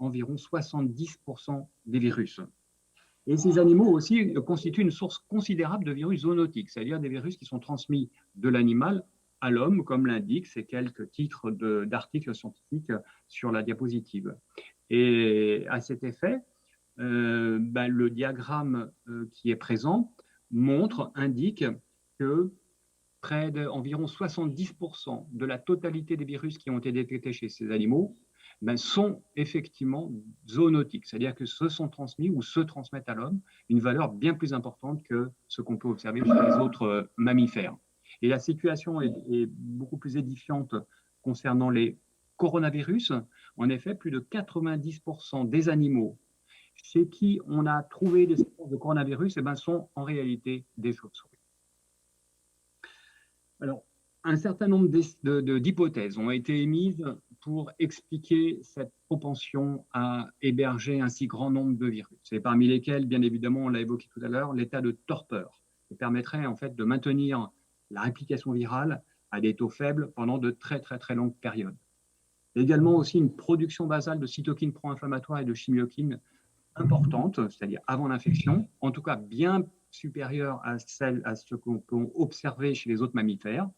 environ 70% des virus. Et ces animaux aussi constituent une source considérable de virus zoonotiques, c'est-à-dire des virus qui sont transmis de l'animal à l'homme, comme l'indiquent ces quelques titres d'articles scientifiques sur la diapositive. Et à cet effet, le diagramme qui est présent indique que près d'environ 70% de la totalité des virus qui ont été détectés chez ces animaux sont effectivement zoonotiques, c'est-à-dire que se sont transmis ou se transmettent à l'homme, une valeur bien plus importante que ce qu'on peut observer chez les autres mammifères. Et la situation est beaucoup plus édifiante concernant les coronavirus. En effet, plus de 90% des animaux chez qui on a trouvé des séquences de coronavirus sont en réalité des chauves-souris. Alors, un certain nombre d'hypothèses ont été émises pour expliquer cette propension à héberger un si grand nombre de virus. Et parmi lesquels, bien évidemment, on l'a évoqué tout à l'heure, l'état de torpeur, qui permettrait en fait de maintenir la réplication virale à des taux faibles pendant de très très très longues périodes. Également aussi une production basale de cytokines pro-inflammatoires et de chimiokines importante, c'est-à-dire avant l'infection, en tout cas bien supérieure à ce qu'on peut observer chez les autres mammifères.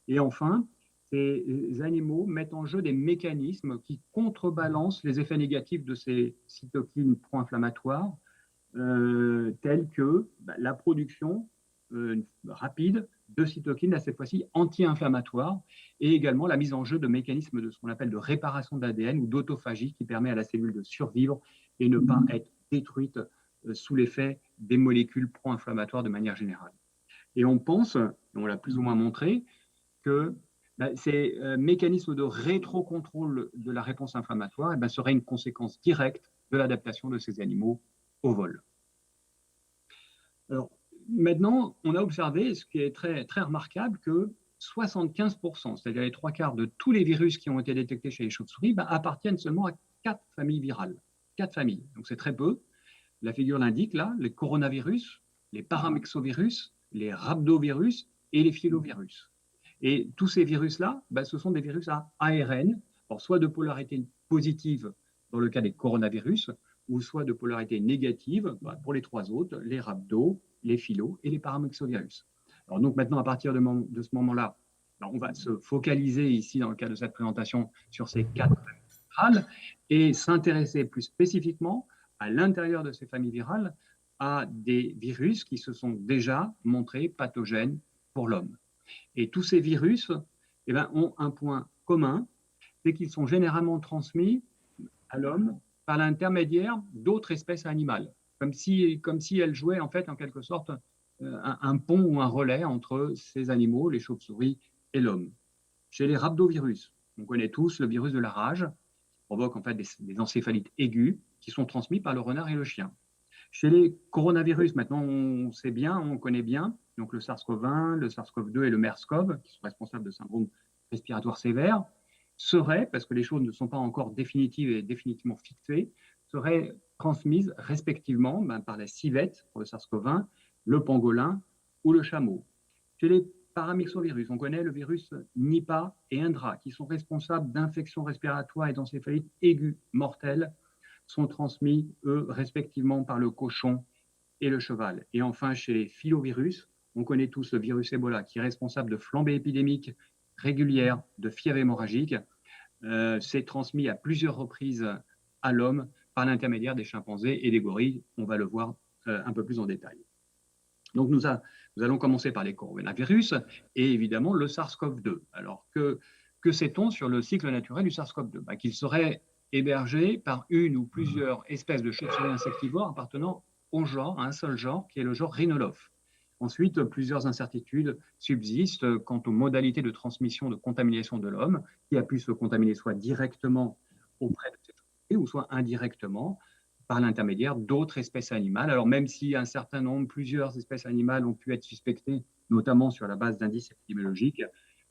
Et enfin, ces animaux mettent en jeu des mécanismes qui contrebalancent les effets négatifs de ces cytokines pro-inflammatoires, tels que la production rapide de cytokines, à cette fois-ci anti-inflammatoires, et également la mise en jeu de mécanismes de ce qu'on appelle de réparation d'ADN ou d'autophagie qui permet à la cellule de survivre et ne pas être détruite sous l'effet des molécules pro-inflammatoires de manière générale. Et on pense, on l'a plus ou moins montré, que ces mécanismes de rétrocontrôle de la réponse inflammatoire seraient une conséquence directe de l'adaptation de ces animaux au vol. Alors, maintenant, on a observé, ce qui est très, très remarquable, que 75%, c'est-à-dire les 3/4 de tous les virus qui ont été détectés chez les chauves-souris, appartiennent seulement à 4 familles virales. 4 familles, donc c'est très peu. La figure l'indique là, les coronavirus, les paramyxovirus, les rhabdovirus et les filovirus. Et tous ces virus-là, ce sont des virus à ARN, alors soit de polarité positive dans le cas des coronavirus, ou soit de polarité négative pour les 3 autres, les rhabdo, les philo et les paramyxovirus. Alors donc maintenant, à partir de ce moment-là, on va se focaliser ici, dans le cadre de cette présentation, sur ces 4 familles virales et s'intéresser plus spécifiquement à l'intérieur de ces familles virales à des virus qui se sont déjà montrés pathogènes pour l'homme. Et tous ces virus ont un point commun, c'est qu'ils sont généralement transmis à l'homme par l'intermédiaire d'autres espèces animales, comme si elles jouaient en fait en quelque sorte un pont ou un relais entre ces animaux, les chauves-souris et l'homme. Chez les rhabdovirus, on connaît tous le virus de la rage, qui provoque en fait des encéphalites aiguës qui sont transmis par le renard et le chien. Chez les coronavirus, maintenant on connaît bien, donc le SARS-CoV-1, le SARS-CoV-2 et le MERS-CoV, qui sont responsables de syndromes respiratoires sévères, seraient, parce que les choses ne sont pas encore définitives et définitivement fixées, seraient transmises respectivement par la civette pour le SARS-CoV-1, le pangolin ou le chameau. Chez les paramyxovirus, on connaît le virus Nipah et Indra, qui sont responsables d'infections respiratoires et d'encéphalites aiguës mortelles, sont transmis, eux, respectivement par le cochon et le cheval. Et enfin, chez les filovirus, on connaît tous le virus Ebola, qui est responsable de flambées épidémiques régulières, de fièvre hémorragique. C'est transmis à plusieurs reprises à l'homme par l'intermédiaire des chimpanzés et des gorilles. On va le voir un peu plus en détail. Donc, nous allons commencer par les coronavirus et évidemment le SARS-CoV-2. Alors, que sait-on sur le cycle naturel du SARS-CoV-2 qu'il serait hébergé par une ou plusieurs espèces de chauves-souris insectivores appartenant au genre, à un seul genre, qui est le genre Rhinolophe. Ensuite, plusieurs incertitudes subsistent quant aux modalités de transmission de contamination de l'homme, qui a pu se contaminer soit directement auprès de ces chauves-souris ou soit indirectement par l'intermédiaire d'autres espèces animales. Alors même si un certain nombre, plusieurs espèces animales ont pu être suspectées, notamment sur la base d'indices épidémiologiques,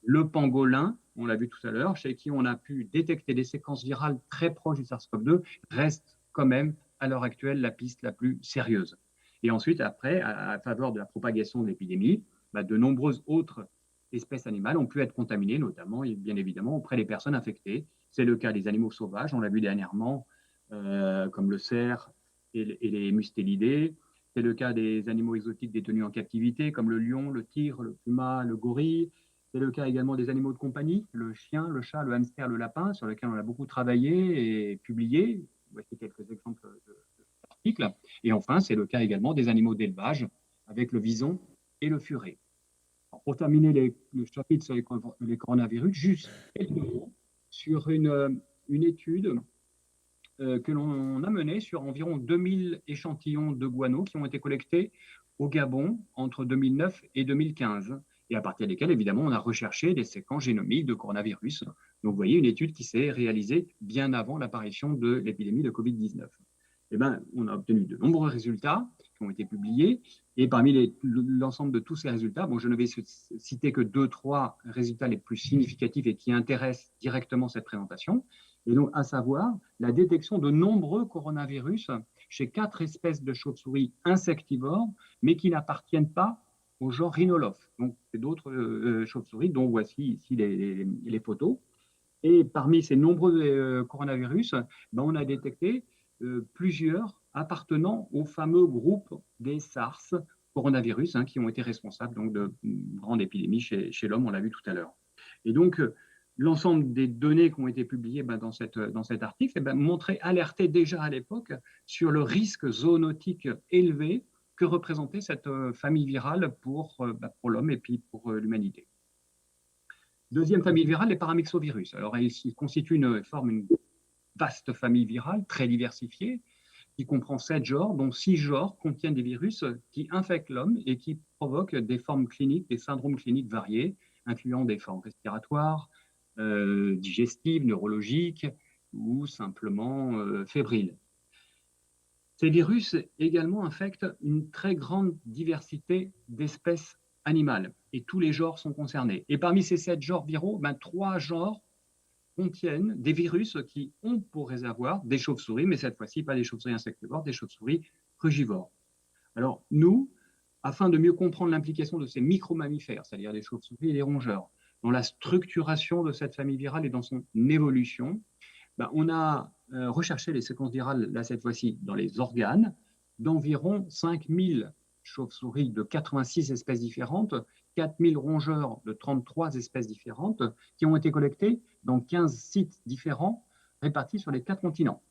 le pangolin, on l'a vu tout à l'heure, chez qui on a pu détecter des séquences virales très proches du SARS-CoV-2, reste quand même à l'heure actuelle la piste la plus sérieuse. Et ensuite, après, à faveur de la propagation de l'épidémie, de nombreuses autres espèces animales ont pu être contaminées, notamment et bien évidemment auprès des personnes infectées. C'est le cas des animaux sauvages, on l'a vu dernièrement comme le cerf et les mustélidés. C'est le cas des animaux exotiques détenus en captivité, comme le lion, le tigre, le puma, le gorille. C'est le cas également des animaux de compagnie, le chien, le chat, le hamster, le lapin, sur lesquels on a beaucoup travaillé et publié. Voici quelques exemples d'articles. Et enfin, c'est le cas également des animaux d'élevage, avec le vison et le furet. Alors, pour terminer le chapitre sur les coronavirus, juste quelques mots sur une étude que l'on a menée sur environ 2000 échantillons de guano qui ont été collectés au Gabon entre 2009 et 2015, et à partir desquels, évidemment, on a recherché des séquences génomiques de coronavirus. Donc, vous voyez, une étude qui s'est réalisée bien avant l'apparition de l'épidémie de Covid-19. Eh ben, on a obtenu de nombreux résultats qui ont été publiés, et parmi l'ensemble de tous ces résultats, bon, je ne vais citer que 2-3 résultats les plus significatifs et qui intéressent directement cette présentation, et donc à savoir la détection de nombreux coronavirus chez 4 espèces de chauves-souris insectivores, mais qui n'appartiennent pas au genre Rhinolophe. Donc, c'est d'autres chauves-souris, dont voici ici les photos. Et parmi ces nombreux coronavirus, ben, on a détecté plusieurs appartenant au fameux groupe des SARS coronavirus, hein, qui ont été responsables donc, de grandes épidémies chez l'homme, on l'a vu tout à l'heure. Et donc, l'ensemble des données qui ont été publiées ben, dans cet article eh ben, montraient, alertaient déjà à l'époque sur le risque zoonotique élevé que représentait cette famille virale pour l'homme et puis pour l'humanité. Deuxième famille virale, les paramyxovirus. Alors, ils constituent une vaste famille virale très diversifiée qui comprend 7 genres, dont 6 genres contiennent des virus qui infectent l'homme et qui provoquent des formes cliniques, des syndromes cliniques variés, incluant des formes respiratoires, digestives, neurologiques ou simplement fébriles. Ces virus également infectent une très grande diversité d'espèces animales et tous les genres sont concernés. Et parmi ces 7 genres viraux, 3 genres contiennent des virus qui ont pour réservoir des chauves-souris, mais cette fois-ci pas des chauves-souris insectivores, des chauves-souris frugivores. Alors nous, afin de mieux comprendre l'implication de ces micro-mammifères, c'est-à-dire les chauves-souris et les rongeurs, dans la structuration de cette famille virale et dans son évolution, on a recherché les séquences virales, là cette fois-ci, dans les organes d'environ 5000 chauves-souris de 86 espèces différentes, 4000 rongeurs de 33 espèces différentes, qui ont été collectés dans 15 sites différents répartis sur les 4 continents.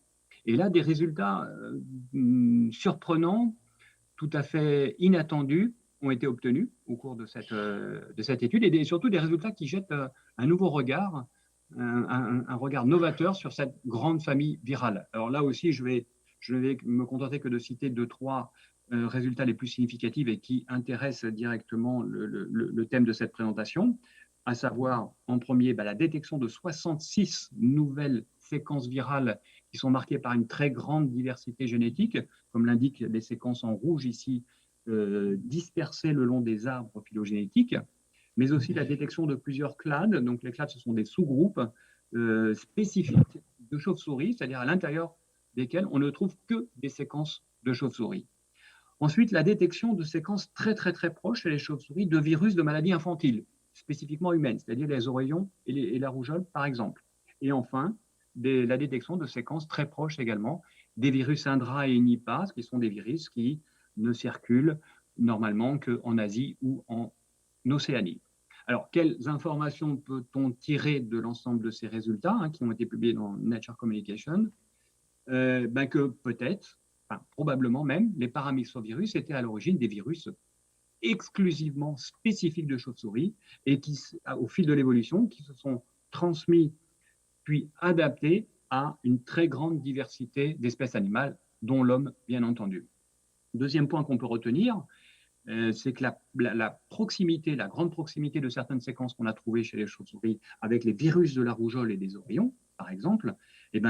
Et là, des résultats surprenants, tout à fait inattendus, ont été obtenus au cours de cette étude, et surtout des résultats qui jettent un nouveau regard, un regard novateur sur cette grande famille virale. Alors là aussi, je vais me contenter que de citer 2-3 résultats les plus significatifs et qui intéressent directement le thème de cette présentation, à savoir en premier la détection de 66 nouvelles séquences virales qui sont marquées par une très grande diversité génétique, comme l'indiquent les séquences en rouge ici, dispersées le long des arbres phylogénétiques, mais aussi la détection de plusieurs clades. Donc les clades, ce sont des sous-groupes spécifiques de chauves-souris, c'est-à-dire à l'intérieur desquels on ne trouve que des séquences de chauves-souris. Ensuite, la détection de séquences très proches chez les chauves-souris de virus de maladies infantiles, spécifiquement humaines, c'est-à-dire les oreillons et la rougeole, par exemple. Et enfin, la détection de séquences très proches également des virus Indra et Nipah, qui sont des virus qui ne circulent normalement qu'en Asie ou en Océanie. Alors, quelles informations peut-on tirer de l'ensemble de ces résultats qui ont été publiés dans Nature Communication? Que peut-être, probablement même, les paramyxovirus étaient à l'origine des virus exclusivement spécifiques de chauves-souris et qui, au fil de l'évolution, qui se sont transmis puis adaptés à une très grande diversité d'espèces animales, dont l'homme, bien entendu. Deuxième point qu'on peut retenir, c'est que la proximité, la grande proximité de certaines séquences qu'on a trouvées chez les chauves-souris avec les virus de la rougeole et des oreillons, par exemple,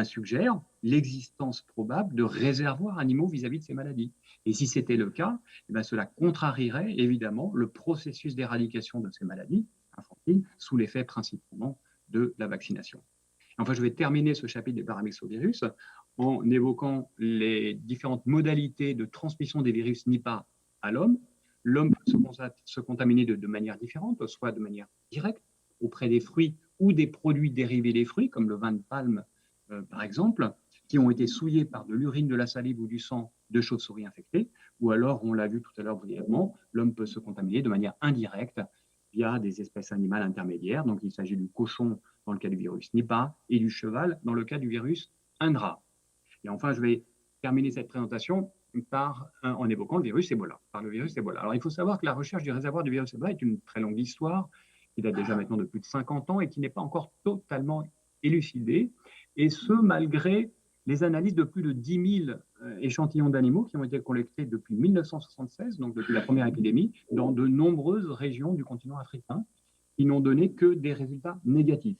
suggère l'existence probable de réservoirs animaux vis-à-vis de ces maladies. Et si c'était le cas, cela contrarierait évidemment le processus d'éradication de ces maladies infantiles sous l'effet principalement de la vaccination. Enfin, je vais terminer ce chapitre des paramyxovirus en évoquant les différentes modalités de transmission des virus Nipah à l'homme. L'homme peut se contaminer de manière différente, soit de manière directe auprès des fruits ou des produits dérivés des fruits, comme le vin de palme par exemple, qui ont été souillés par de l'urine, de la salive ou du sang de chauves-souris infectées, ou alors, on l'a vu tout à l'heure brièvement, l'homme peut se contaminer de manière indirecte via des espèces animales intermédiaires. Donc, il s'agit du cochon dans le cas du virus Nipah et du cheval dans le cas du virus Indra. Et enfin, je vais terminer cette présentation en évoquant le virus Ebola, par le virus Ebola. Alors, il faut savoir que la recherche du réservoir du virus Ebola est une très longue histoire qui date déjà maintenant de plus de 50 ans et qui n'est pas encore totalement élucidée, et ce, malgré les analyses de plus de 10 000 échantillons d'animaux qui ont été collectés depuis 1976, donc depuis la première épidémie, dans de nombreuses régions du continent africain, qui n'ont donné que des résultats négatifs.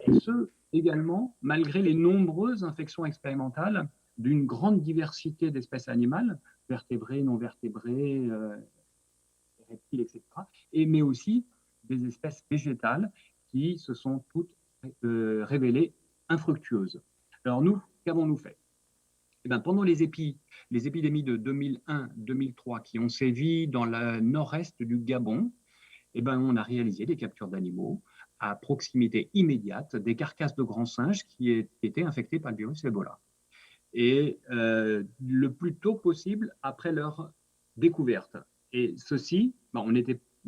Et ce, également, malgré les nombreuses infections expérimentales d'une grande diversité d'espèces animales, vertébrées, non vertébrées, reptiles, etc., mais aussi des espèces végétales qui se sont toutes révélées infructueuses. Alors nous, qu'avons-nous fait? Eh bien, pendant les épidémies de 2001-2003 qui ont sévi dans le nord-est du Gabon, eh bien, on a réalisé des captures d'animaux à proximité immédiate des carcasses de grands singes qui étaient infectés par le virus Ebola. Et le plus tôt possible après leur découverte. Et ceci,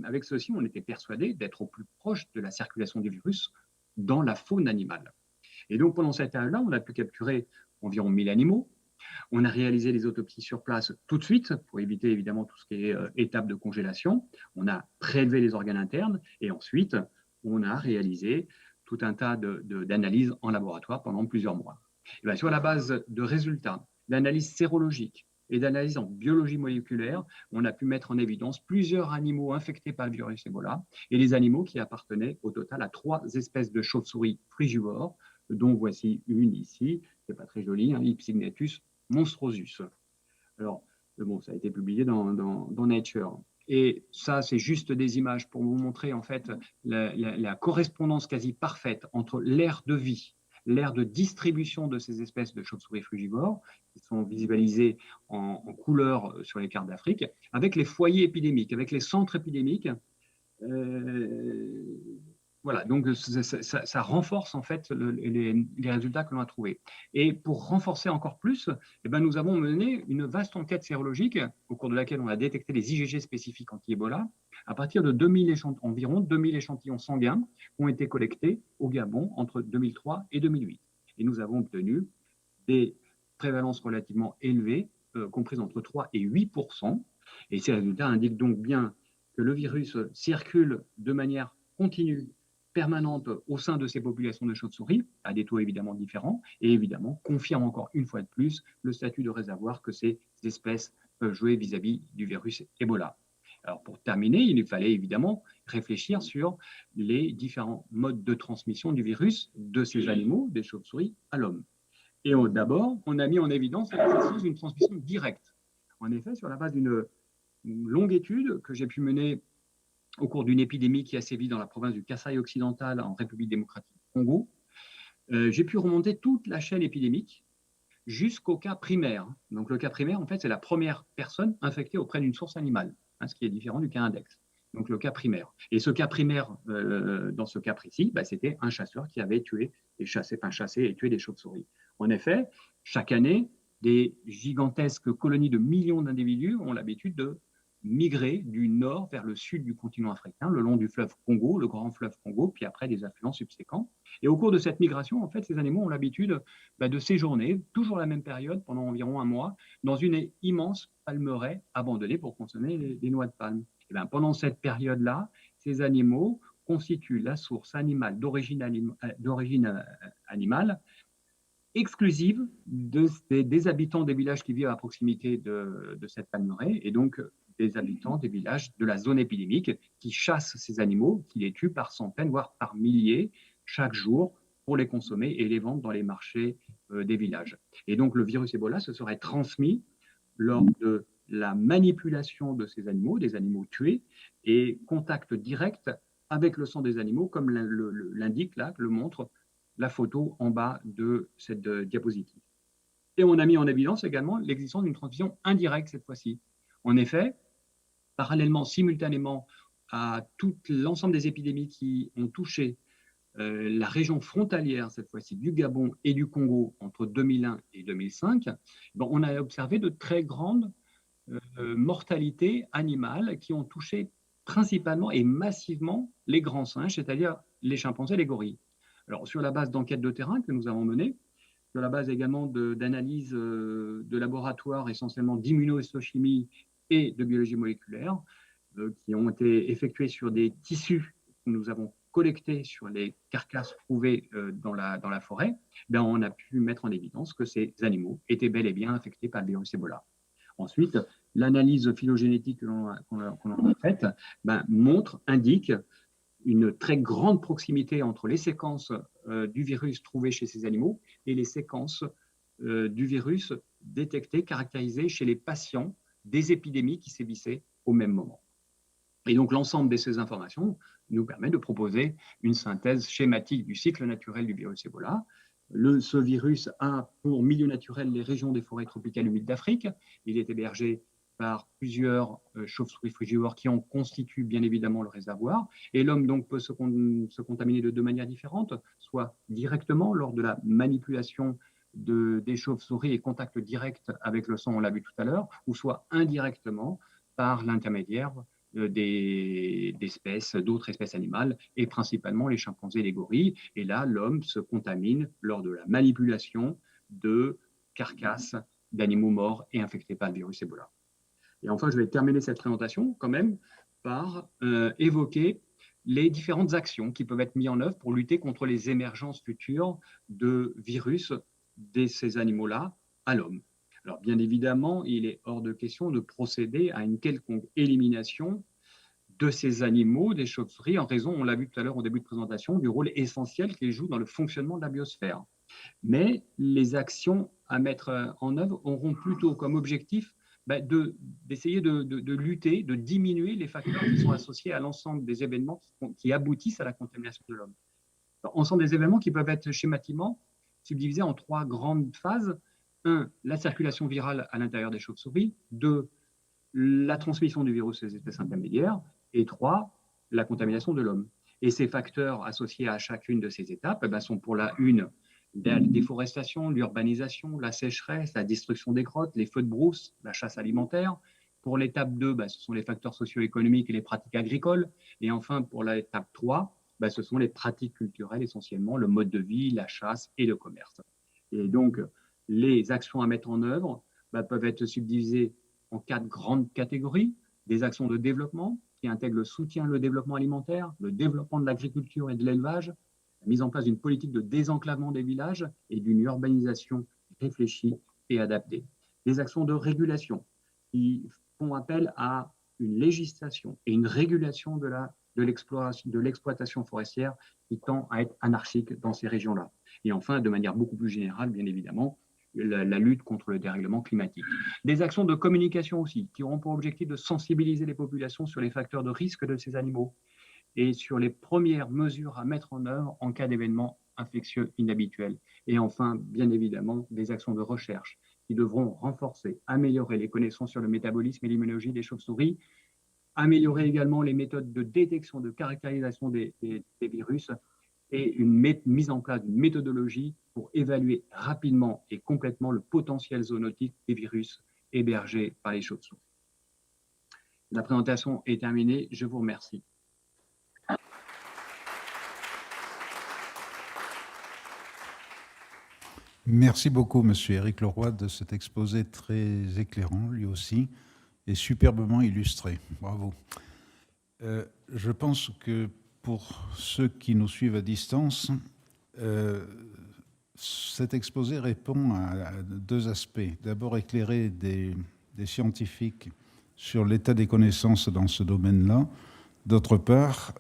avec ceci, on était persuadé d'être au plus proche de la circulation du virus dans la faune animale. Et donc, pendant cette période-là, on a pu capturer environ 1000 animaux. On a réalisé les autopsies sur place tout de suite pour éviter évidemment tout ce qui est étape de congélation. On a prélevé les organes internes et ensuite, on a réalisé tout un tas d'analyses en laboratoire pendant plusieurs mois. Et bien, sur la base de résultats, d'analyses sérologiques et d'analyses en biologie moléculaire, on a pu mettre en évidence plusieurs animaux infectés par le virus Ebola et les animaux qui appartenaient au total à 3 espèces de chauves-souris frugivores, dont voici une ici, qui n'est pas très jolie, hein, Hypsignathus monstrosus. Alors, bon, ça a été publié dans Nature. Et ça, c'est juste des images pour vous montrer en fait la correspondance quasi parfaite entre l'aire de vie, l'aire de distribution de ces espèces de chauves-souris frugivores, qui sont visualisées en couleur sur les cartes d'Afrique, avec les foyers épidémiques, avec les centres épidémiques. Voilà, donc ça renforce en fait les résultats que l'on a trouvés. Et pour renforcer encore plus, eh ben, nous avons mené une vaste enquête sérologique au cours de laquelle on a détecté les IgG spécifiques anti-Ebola à partir de environ 2000 échantillons sanguins qui ont été collectés au Gabon entre 2003 et 2008. Et nous avons obtenu des prévalences relativement élevées, comprises entre 3 et 8%. Et ces résultats indiquent donc bien que le virus circule de manière continue, permanente au sein de ces populations de chauves-souris, à des taux évidemment différents, et évidemment confirme encore une fois de plus le statut de réservoir que ces espèces peuvent jouer vis-à-vis du virus Ebola. Alors pour terminer, il fallait évidemment réfléchir sur les différents modes de transmission du virus de ces animaux, des chauves-souris, à l'homme. Et d'abord, on a mis en évidence l'existence d'une transmission directe. En effet, sur la base d'une longue étude que j'ai pu mener au cours d'une épidémie qui a sévi dans la province du Kasaï occidental en République démocratique du Congo, j'ai pu remonter toute la chaîne épidémique jusqu'au cas primaire. Donc le cas primaire, en fait, c'est la première personne infectée auprès d'une source animale, hein, ce qui est différent du cas index. Donc le cas primaire. Et ce cas primaire, dans ce cas précis, bah, c'était un chasseur qui avait tué et tué des chauves-souris. En effet, chaque année, des gigantesques colonies de millions d'individus ont l'habitude de migrer du nord vers le sud du continent africain, le long du fleuve Congo, le grand fleuve Congo, puis après des affluents subséquents. Et au cours de cette migration, en fait, ces animaux ont l'habitude de séjourner, toujours la même période, pendant environ un mois, dans une immense palmeraie abandonnée pour consommer des noix de palme. Et bien, pendant cette période-là, ces animaux constituent la source animale d'origine animale exclusive des habitants des villages qui vivent à proximité de cette palmeraie, et donc des habitants des villages de la zone épidémique qui chassent ces animaux, qui les tuent par centaines, voire par milliers chaque jour pour les consommer et les vendre dans les marchés des villages. Et donc le virus Ebola se serait transmis lors de la manipulation de ces animaux, des animaux tués, et contact direct avec le sang des animaux, comme l'indique là, le montre la photo en bas de cette diapositive. Et on a mis en évidence également l'existence d'une transmission indirecte cette fois-ci. En effet, parallèlement, simultanément à tout l'ensemble des épidémies qui ont touché la région frontalière, cette fois-ci du Gabon et du Congo, entre 2001 et 2005, on a observé de très grandes mortalités animales qui ont touché principalement et massivement les grands singes, c'est-à-dire les chimpanzés et les gorilles. Alors, sur la base d'enquêtes de terrain que nous avons menées, sur la base également d'analyses de laboratoire, essentiellement d'immunohistochimie et de biologie moléculaire, qui ont été effectuées sur des tissus que nous avons collectés sur les carcasses trouvées dans la forêt, on a pu mettre en évidence que ces animaux étaient bel et bien infectés par le virus Ebola. Ensuite, l'analyse phylogénétique que l'on a faite indique une très grande proximité entre les séquences du virus trouvées chez ces animaux et les séquences du virus détectées, caractérisées chez les patients des épidémies qui sévissaient au même moment. Et donc, l'ensemble de ces informations nous permet de proposer une synthèse schématique du cycle naturel du virus Ebola. Ce virus a pour milieu naturel les régions des forêts tropicales humides d'Afrique. Il est hébergé par plusieurs chauves-souris frugivores qui en constituent bien évidemment le réservoir. Et l'homme donc peut se contaminer de deux manières différentes, soit directement lors de la manipulation des chauves-souris et contact direct avec le sang, on l'a vu tout à l'heure, ou soit indirectement par l'intermédiaire d'autres espèces animales, et principalement les chimpanzés et les gorilles. Et là, l'homme se contamine lors de la manipulation de carcasses d'animaux morts et infectés par le virus Ebola. Et enfin, je vais terminer cette présentation quand même par évoquer les différentes actions qui peuvent être mises en œuvre pour lutter contre les émergences futures de virus de ces animaux-là à l'homme. Alors, bien évidemment, il est hors de question de procéder à une quelconque élimination de ces animaux, des chauves-souris, en raison, on l'a vu tout à l'heure au début de présentation, du rôle essentiel qu'ils jouent dans le fonctionnement de la biosphère. Mais les actions à mettre en œuvre auront plutôt comme objectif d'essayer de lutter, de diminuer les facteurs qui sont associés à l'ensemble des événements qui aboutissent à la contamination de l'homme. Ensemble des événements qui peuvent être schématiquement subdivisés en trois grandes phases. 1, la circulation virale à l'intérieur des chauves-souris. 2, la transmission du virus aux espèces intermédiaires. Et 3, la contamination de l'homme. Et ces facteurs associés à chacune de ces étapes sont pour la une, la déforestation, l'urbanisation, la sécheresse, la destruction des grottes, les feux de brousse, la chasse alimentaire. Pour l'étape 2, ce sont les facteurs socio-économiques et les pratiques agricoles. Et enfin, pour l'étape 3, ce sont les pratiques culturelles essentiellement, le mode de vie, la chasse et le commerce. Et donc, les actions à mettre en œuvre peuvent être subdivisées en 4 grandes catégories. Des actions de développement qui intègrent le soutien, le développement alimentaire, le développement de l'agriculture et de l'élevage, la mise en place d'une politique de désenclavement des villages et d'une urbanisation réfléchie et adaptée. Des actions de régulation qui font appel à une législation et une régulation de l'exploitation forestière qui tend à être anarchique dans ces régions-là. Et enfin, de manière beaucoup plus générale, bien évidemment, la lutte contre le dérèglement climatique. Des actions de communication aussi, qui auront pour objectif de sensibiliser les populations sur les facteurs de risque de ces animaux et sur les premières mesures à mettre en œuvre en cas d'événements infectieux inhabituels. Et enfin, bien évidemment, des actions de recherche qui devront renforcer, améliorer les connaissances sur le métabolisme et l'immunologie des chauves-souris, améliorer également les méthodes de détection, de caractérisation des virus et une mise en place d'une méthodologie pour évaluer rapidement et complètement le potentiel zoonotique des virus hébergés par les chauves-souris. La présentation est terminée. Je vous remercie. Merci beaucoup, Monsieur Éric Leroy, de cet exposé très éclairant, lui aussi, et superbement illustré. Bravo. Je pense que pour ceux qui nous suivent à distance, cet exposé répond à 2 aspects. D'abord, éclairer des scientifiques sur l'état des connaissances dans ce domaine-là. D'autre part,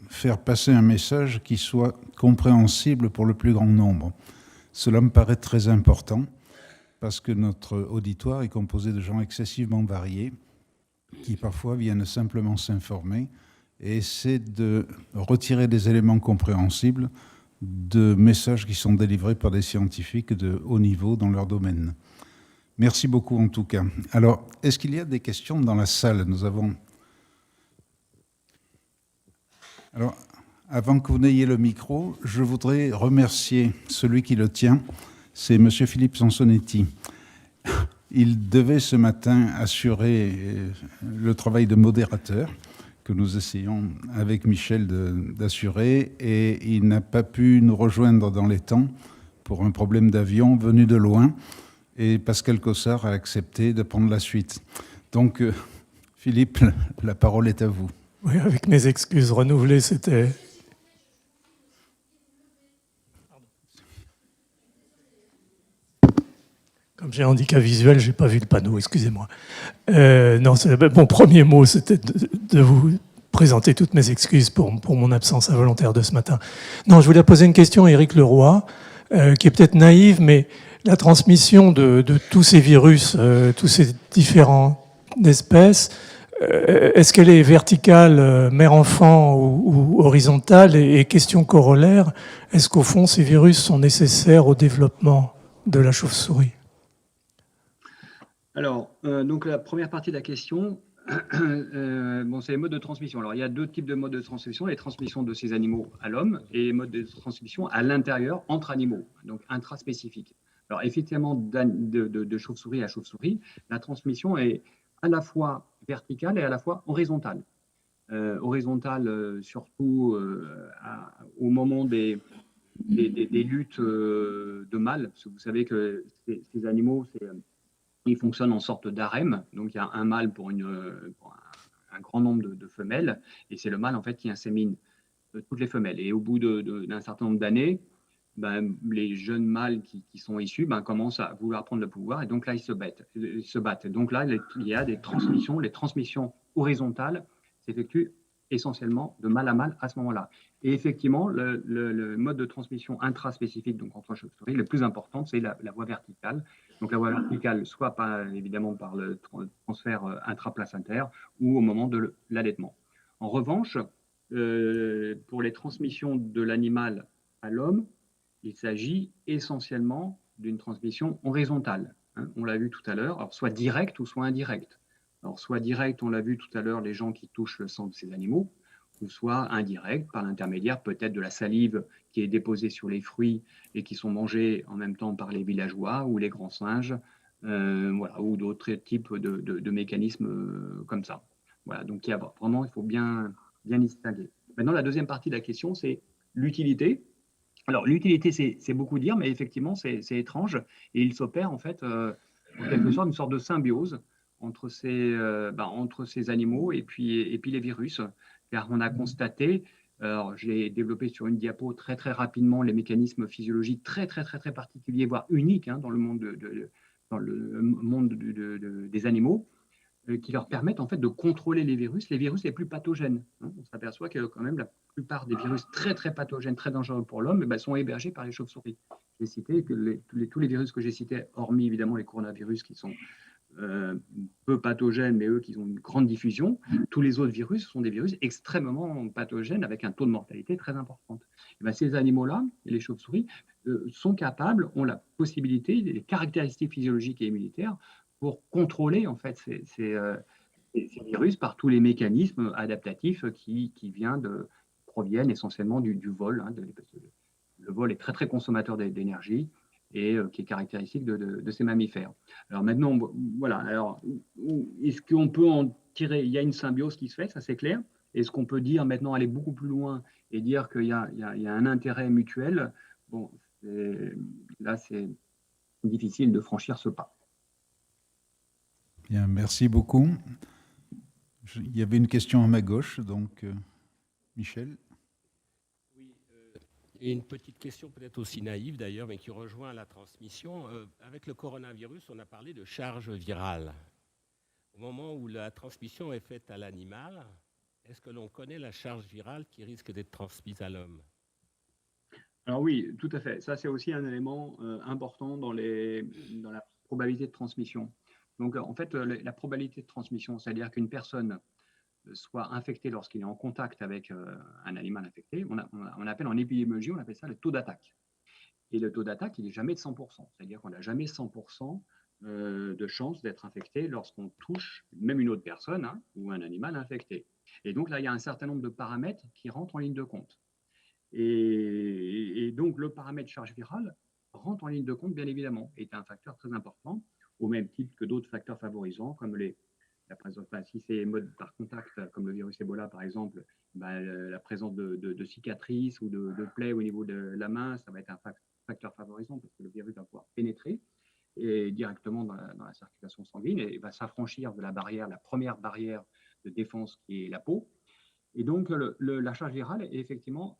faire passer un message qui soit compréhensible pour le plus grand nombre. Cela me paraît très important parce que notre auditoire est composé de gens excessivement variés qui parfois viennent simplement s'informer et essaient de retirer des éléments compréhensibles de messages qui sont délivrés par des scientifiques de haut niveau dans leur domaine. Merci beaucoup en tout cas. Alors, est-ce qu'il y a des questions dans la salle? Nous avons... Alors, Avant que vous n'ayez le micro, je voudrais remercier celui qui le tient, c'est M. Philippe Sansonetti. Il devait ce matin assurer le travail de modérateur que nous essayons avec Michel d'assurer, et il n'a pas pu nous rejoindre dans les temps pour un problème d'avion venu de loin, et Pascal Cossard a accepté de prendre la suite. Donc, Philippe, la parole est à vous. Oui, avec mes excuses renouvelées, c'était... Comme j'ai un handicap visuel, je n'ai pas vu le panneau, excusez-moi. Non, mon premier mot, c'était de vous présenter toutes mes excuses pour mon absence involontaire de ce matin. Non, je voulais poser une question à Éric Leroy, qui est peut-être naïve, mais la transmission de tous ces virus, tous ces différentes espèces, est-ce qu'elle est verticale, mère-enfant, ou horizontale? Et question corollaire, est-ce qu'au fond, ces virus sont nécessaires au développement de la chauve-souris? Alors, donc la première partie de la question, c'est les modes de transmission. Alors, il y a deux types de modes de transmission, les transmissions de ces animaux à l'homme et les modes de transmission à l'intérieur, entre animaux, donc intraspécifiques. Alors, effectivement, de chauve-souris à chauve-souris, la transmission est à la fois verticale et à la fois horizontale. Horizontale, surtout au moment des luttes de mâles, parce que vous savez que ces animaux, ils fonctionnent en sorte d'harem, donc il y a un mâle pour un grand nombre de femelles, et c'est le mâle en fait qui insémine toutes les femelles. Et au bout d'un certain nombre d'années, les jeunes mâles qui sont issus commencent à vouloir prendre le pouvoir, et donc là ils se battent. Donc là il y a des transmissions, les transmissions horizontales s'effectuent essentiellement de mâle à mâle à ce moment-là. Et effectivement, le mode de transmission intraspécifique, donc entre chauves-souris, le plus important, c'est la voie verticale. Donc la voie verticale, soit évidemment par le transfert intraplacentaire ou au moment de l'allaitement. En revanche, pour les transmissions de l'animal à l'homme, il s'agit essentiellement d'une transmission horizontale. On l'a vu tout à l'heure, alors soit directe ou soit indirecte. Alors soit direct, on l'a vu tout à l'heure, les gens qui touchent le sang de ces animaux, ou soit indirect, par l'intermédiaire peut-être de la salive qui est déposée sur les fruits et qui sont mangés en même temps par les villageois ou les grands singes, ou d'autres types de mécanismes comme ça. Voilà, donc il faut bien distinguer. Maintenant, la deuxième partie de la question, c'est l'utilité. Alors, l'utilité, c'est beaucoup dire, mais effectivement, c'est étrange. Et il s'opère, en fait, en quelque sorte, une sorte de symbiose entre ces animaux et puis les virus. Car on a constaté, alors j'ai développé sur une diapo très, très rapidement les mécanismes physiologiques très, très, très, très particuliers, voire uniques dans le monde, des animaux, qui leur permettent en fait de contrôler les virus les plus pathogènes. On s'aperçoit que quand même la plupart des virus très très pathogènes, très dangereux pour l'homme, sont hébergés par les chauves-souris. J'ai cité que tous les virus que j'ai cités, hormis évidemment les coronavirus qui sont peu pathogènes, mais eux qui ont une grande diffusion, tous les autres virus sont des virus extrêmement pathogènes avec un taux de mortalité très important. Et ces animaux-là, les chauves-souris, sont capables, ont la possibilité, des caractéristiques physiologiques et immunitaires pour contrôler en fait ces virus par tous les mécanismes adaptatifs qui proviennent essentiellement du vol. Le vol est très très consommateur d'énergie et qui est caractéristique de ces mammifères. Alors maintenant, voilà. Alors, est-ce qu'on peut en tirer? Il y a une symbiose qui se fait, ça c'est clair. Est-ce qu'on peut dire maintenant aller beaucoup plus loin et dire qu'il y a un intérêt mutuel? Bon, là c'est difficile de franchir ce pas. Bien, merci beaucoup. Il y avait une question à ma gauche, donc Michel. Oui, et une petite question peut-être aussi naïve d'ailleurs, mais qui rejoint la transmission. Avec le coronavirus, on a parlé de charge virale. Au moment où la transmission est faite à l'animal, est-ce que l'on connaît la charge virale qui risque d'être transmise à l'homme? Alors oui, tout à fait. Ça, c'est aussi un élément important dans la probabilité de transmission. Donc, en fait, la probabilité de transmission, c'est-à-dire qu'une personne soit infectée lorsqu'il est en contact avec un animal infecté, on appelle en épidémiologie, on appelle ça le taux d'attaque. Et le taux d'attaque, il n'est jamais de 100%. C'est-à-dire qu'on n'a jamais 100% de chance d'être infecté lorsqu'on touche même une autre personne ou un animal infecté. Et donc là, il y a un certain nombre de paramètres qui rentrent en ligne de compte. Et donc, le paramètre charge virale rentre en ligne de compte, bien évidemment, est un facteur très important, au même titre que d'autres facteurs favorisants, comme la présence, si c'est mode par contact, comme le virus Ebola, par exemple, la présence de cicatrices ou de plaies au niveau de la main, ça va être un facteur favorisant parce que le virus va pouvoir pénétrer et directement dans la circulation sanguine et va s'affranchir de la barrière, la première barrière de défense qui est la peau. Et donc, la charge virale est effectivement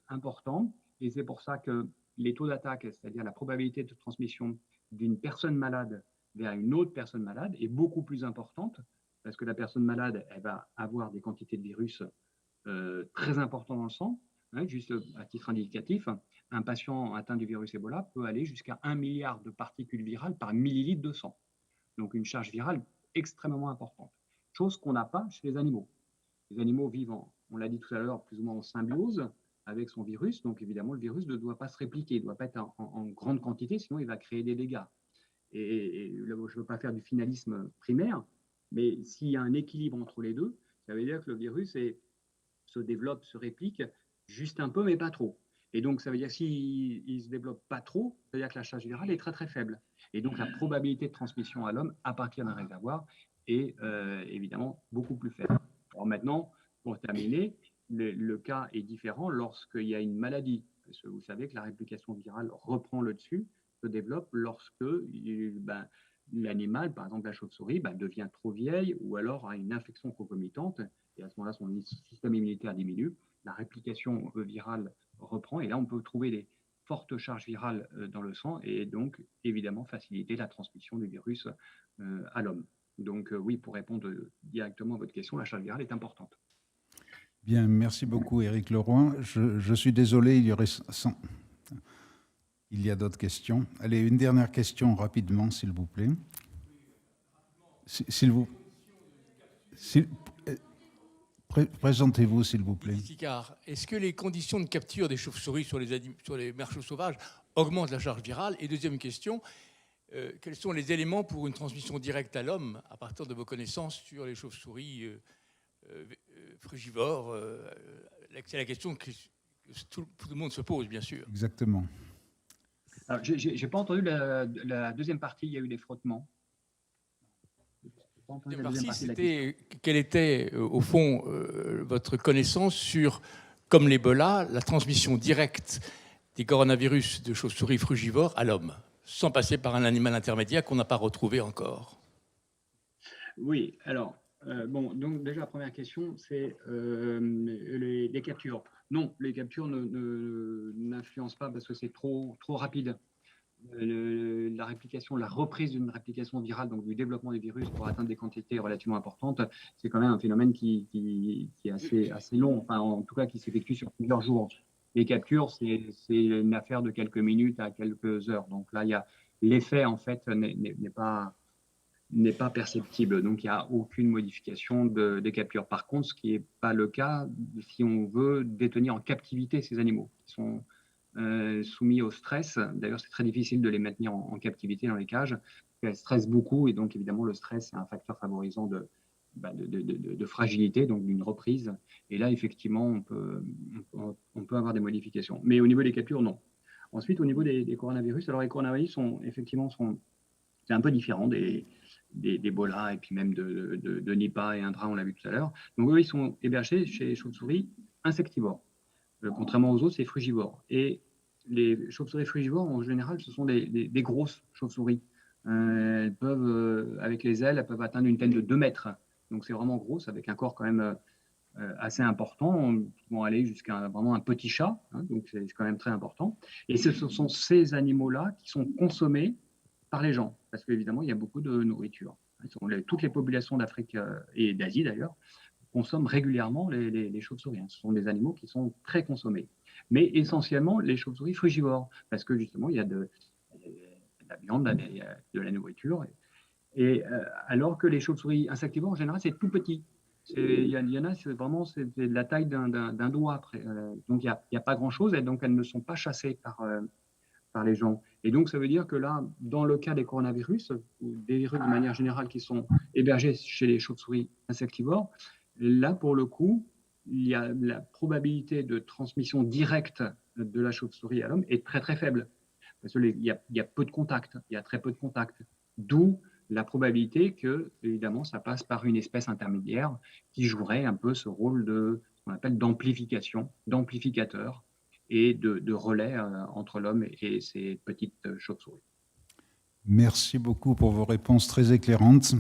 important. Et c'est pour ça que les taux d'attaque, c'est-à-dire la probabilité de transmission d'une personne malade vers une autre personne malade, est beaucoup plus importante parce que la personne malade, elle va avoir des quantités de virus très importantes dans le sang. Hein, juste à titre indicatif, un patient atteint du virus Ebola peut aller jusqu'à 1 milliard de particules virales par millilitre de sang. Donc, une charge virale extrêmement importante. Chose qu'on n'a pas chez les animaux. Les animaux vivent, on l'a dit tout à l'heure, plus ou moins en symbiose avec son virus. Donc, évidemment, le virus ne doit pas se répliquer, il ne doit pas être en grande quantité, sinon il va créer des dégâts. Et là, je ne veux pas faire du finalisme primaire, mais s'il y a un équilibre entre les deux, ça veut dire que le virus se développe, se réplique juste un peu, mais pas trop. Et donc, ça veut dire que s'il ne se développe pas trop, ça veut dire que la charge virale est très, très faible. Et donc, la probabilité de transmission à l'homme à partir d'un réservoir est évidemment beaucoup plus faible. Alors maintenant, pour terminer, le cas est différent lorsqu'il y a une maladie. Parce que vous savez que la réplication virale reprend le dessus, se développe lorsque l'animal, par exemple la chauve-souris, devient trop vieille ou alors a une infection concomitante. Et à ce moment-là, son système immunitaire diminue, la réplication virale reprend. Et là, on peut trouver des fortes charges virales dans le sang et donc, évidemment, faciliter la transmission du virus à l'homme. Donc oui, pour répondre directement à votre question, la charge virale est importante. Bien, merci beaucoup Éric Leroy. Je suis désolé, il y a d'autres questions. Allez, une dernière question rapidement, s'il vous plaît. Présentez-vous, s'il vous plaît. Est-ce que les conditions de capture des chauves-souris sur les mers chauves sauvages augmentent la charge virale? Et deuxième question, quels sont les éléments pour une transmission directe à l'homme à partir de vos connaissances sur les chauves-souris frugivores? C'est la question que tout le monde se pose, bien sûr. Exactement. Alors, je n'ai pas entendu la deuxième partie, il y a eu des frottements. C'était quelle était, au fond, votre connaissance sur, comme l'Ebola, la transmission directe des coronavirus de chauves-souris frugivores à l'homme, sans passer par un animal intermédiaire qu'on n'a pas retrouvé encore? Oui, alors, donc déjà, la première question, c'est les captures. Non, les captures n'influencent pas parce que c'est trop rapide. La réplication, la reprise d'une réplication virale, donc du développement des virus pour atteindre des quantités relativement importantes, c'est quand même un phénomène qui est assez long, enfin en tout cas qui s'effectue sur plusieurs jours. Les captures, c'est une affaire de quelques minutes à quelques heures. Donc là, l'effet en fait n'est pas perceptible. Donc il n'y a aucune modification des captures. Par contre, ce qui n'est pas le cas si on veut détenir en captivité ces animaux qui sont soumis au stress. D'ailleurs, c'est très difficile de les maintenir en captivité dans les cages. Elles stressent beaucoup et donc évidemment le stress est un facteur favorisant de fragilité, donc d'une reprise. Et là, effectivement, on peut avoir des modifications. Mais au niveau des captures, non. Ensuite, au niveau des coronavirus, alors les coronavirus c'est un peu différent d'Ebola et puis même de Nipah et Indra, on l'a vu tout à l'heure. Donc eux, ils sont hébergés chez les chauves-souris insectivores. Contrairement aux autres, c'est frugivore. Et les chauves-souris frugivores, en général, ce sont des grosses chauves-souris. Elles peuvent, avec les ailes, elles peuvent atteindre une taille de 2 mètres. Donc c'est vraiment gros, avec un corps quand même assez important. Ils vont aller jusqu'à vraiment un petit chat, hein, donc c'est quand même très important. Et ce sont ces animaux-là qui sont consommés par les gens, parce qu'évidemment, il y a beaucoup de nourriture. Toutes les populations d'Afrique et d'Asie, d'ailleurs, consomment régulièrement les chauves-souris. Ce sont des animaux qui sont très consommés. Mais essentiellement, les chauves-souris frugivores, parce que justement, il y a de la viande, de la nourriture. Et alors que les chauves-souris insectivores, en général, c'est tout petit. Il y en a, c'est de la taille d'un doigt. Donc, il n'y a pas grand-chose, et donc elles ne sont pas chassées par les gens. Et donc, ça veut dire que là, dans le cas des coronavirus, ou des virus de manière générale qui sont hébergés chez les chauves-souris insectivores, là, pour le coup, la probabilité de transmission directe de la chauve-souris à l'homme est très très faible. Parce qu'il y a peu de contacts, il y a très peu de contacts. D'où la probabilité que, évidemment, ça passe par une espèce intermédiaire qui jouerait un peu ce rôle de ce qu'on appelle d'amplification, d'amplificateur et de relais entre l'homme et ces petites chauves-souris. Merci beaucoup pour vos réponses très éclairantes.